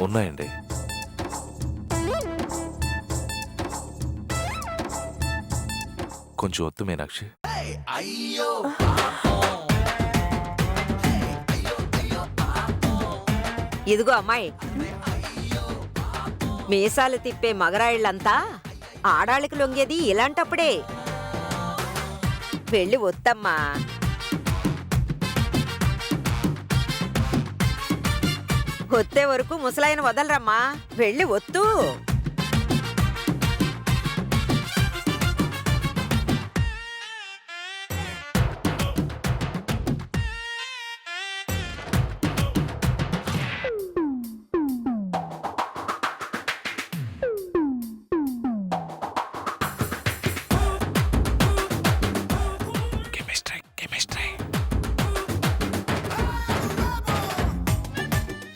ఉన్నాయండి. కొంచెం ఒత్తు మీనాక్షి. ఇదిగో అమ్మాయి, మీసాలు తిప్పే మగరాయిళ్ళంతా ఆడాళ్ళకి లొంగేది ఇలాంటప్పుడే. వెళ్ళి వద్దమ్మా. ఒత్తే వరకు ముసలాయన వదలరమ్మా. వెళ్ళి ఒత్తు.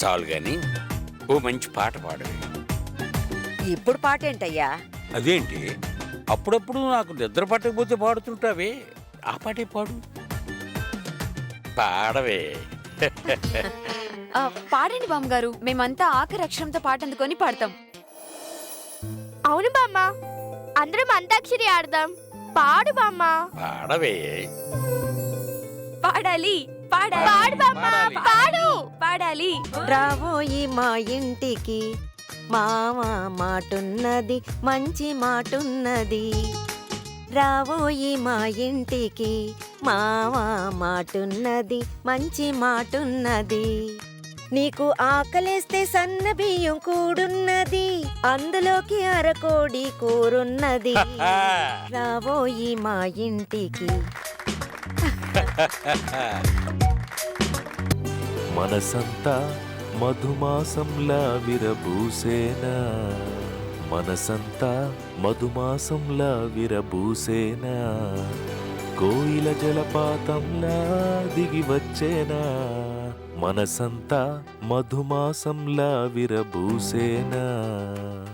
చాలు గాని ఓ మంచి పాట పాడవే. ఇప్పుడు పాటేంటయ్యా? అదేంటి అప్పుడప్పుడు నాకు నిద్ర పట్టకపోతే పాడుతుంటావే, ఆ పాటే పాడు. పాడవే. పాడండి బామ్మగారు, మేమంతా ఆఖరి అక్షరంతో పాట అందుకొని పాడతాం. అవును బామ్మ, అందరం అంతాక్షరి ఆడదాం. పాడు బామ్మ. పాడవే. పాడాలి పాడాలి పాడు బామ్మ, పాడు. పాడాలి. రావోయి మా ఇంటికి, మామ మాటున్నది, మంచి మాటున్నది. రావోయి మా ఇంటికి, మామ మాటున్నది, మంచి మాటున్నది. నీకు ఆకలేస్తే సన్న బియ్యం కూడున్నది, అందులోకి అరకోడి కూరున్నది. రావోయి మా ఇంటికి. మనసంతా మధుమాసంలా విరబూసేనా, మనసంతా మధుమాసంలా విరబూసేనా, కోయిల జలపాతంలా దిగి వచ్చేనా, మనసంతా మధుమాసంలా విరబూసేనా,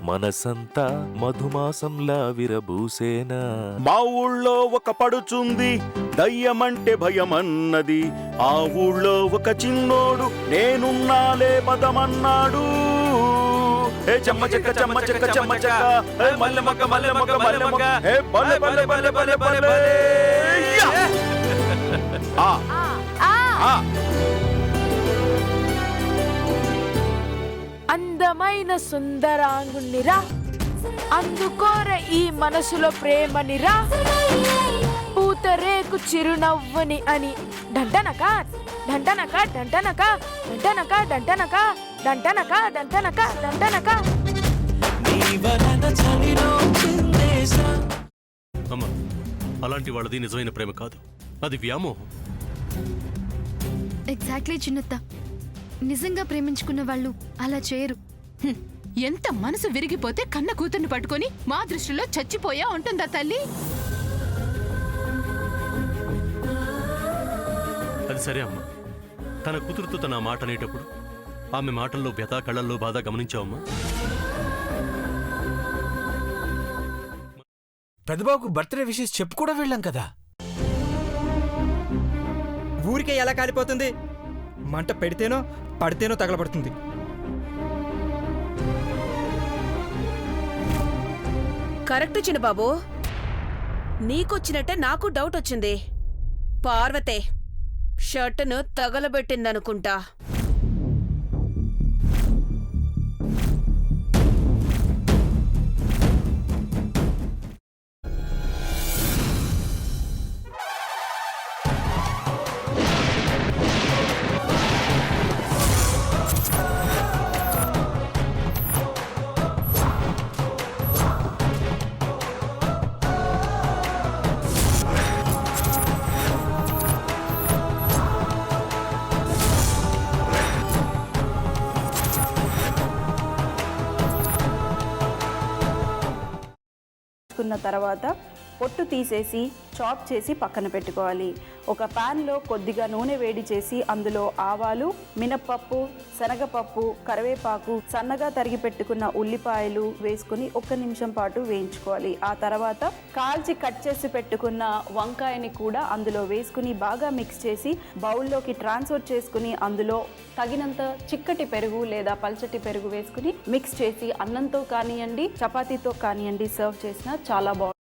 మనసంతా మధుమాసంలా విరబూసేనా. మా ఊళ్ళో ఒక పడుచుంది, దయ్యమంటే భయమన్నది. ఆ ఊళ్ళో ఒక చిన్నోడు, నేనున్నాలే పదమన్నాడు. ఏ చెమ్మ చెక్క చెమ్మ చెక్క చెమ్మ చెక్క, ఏ మల్లె మొక్క మల్లె మొక్క మల్లె మొక్క, ఏ బల్లె బల్లె బల్లె బల్లె బల్లె బల్లె. ఆ ఆ అందమైన సుందరాంగుణ్ణిరా, అందుకోర ఈ మనసులో ప్రేమనిరా, పూతరేకు చిరునవ్వుని అని. డంటనక డంటనక డంటనక డంటనక డంటనక డంటనక డంటనక డంటనక. అమ్మ, అలాంటి వాళ్ళది నిజమైన ప్రేమ కాదు, అది వ్యామోహం. ఎగ్జాక్ట్లీ చిన్నత్త, నిజంగా ప్రేమించుకున్న వాళ్ళు అలా చేయరు. ఎంత మనసు విరిగిపోతే కన్న కూతుర్ని పట్టుకొని మా దృష్టిలో చచ్చిపోయా ఉంటుందా తల్లి? అది సరే అమ్మా, తన కూతురుతో తన మాట అనేటప్పుడు ఆమె మాటల్లో వ్యథ, కళ్ళల్లో బాధ గమనించావమ్మా? పెద్దబాబుకు బర్త్డే విషెస్ చెప్పు కూడా వెళ్ళాం కదా. ఊరికే ఎలా కాలిపోతుంది? మంట పెడితేనో పడితేనో తగలబడుతుంది. కరెక్ట్ చిన్నబాబు, నీకొచ్చినట్టే నాకు డౌట్ వచ్చింది. పార్వతే షర్టును తగలబెట్టిందనుకుంటా. తర్వాత పొట్టు తీసేసి చాప్ చేసి పక్కన పెట్టుకోవాలి. ఒక ప్యాన్లో కొద్దిగా నూనె వేడి చేసి అందులో ఆవాలు, మినప్పప్పు, శనగపప్పు, కరివేపాకు, సన్నగా తరిగి పెట్టుకున్న ఉల్లిపాయలు వేసుకుని 1 నిమిషం పాటు వేయించుకోవాలి. ఆ తర్వాత కాల్చి కట్ చేసి పెట్టుకున్న వంకాయని కూడా అందులో వేసుకుని బాగా మిక్స్ చేసి బౌల్లోకి ట్రాన్స్ఫర్ చేసుకుని అందులో తగినంత చిక్కటి పెరుగు లేదా పల్చటి పెరుగు వేసుకుని మిక్స్ చేసి అన్నంతో కానివ్వండి, చపాతీతో కానివ్వండి సర్వ్ చేసినా చాలా బాగుంటుంది.